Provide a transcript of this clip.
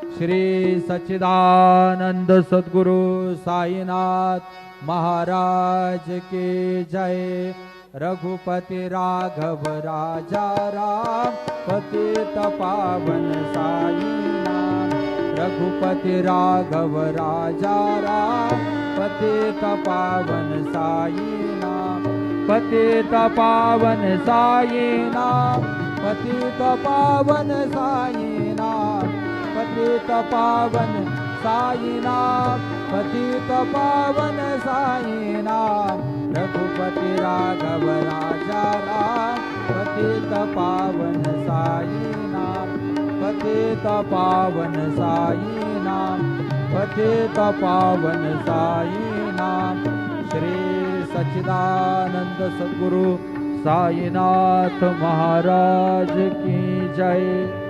श्री सच्चिदानंद सद्गुरु साईनाथ महाराज की जय। रघुपति राघव राजा राम पतित पावन साईनाथ। रघुपति राघव राजा राम पतित पावन साईनाथ। पतित पावन साईनाथ। पतित पावन साईनाथ। पतित पावन साईनाथ। पतित पावन साईनाथ। रघुपति राघव राजा राम पतित पावन साईनाथ। पतित पावन साईनाथ। पतित पावन साईनाथ। श्री सच्चिदानंद सद्गुरु साईनाथ महाराज की जय।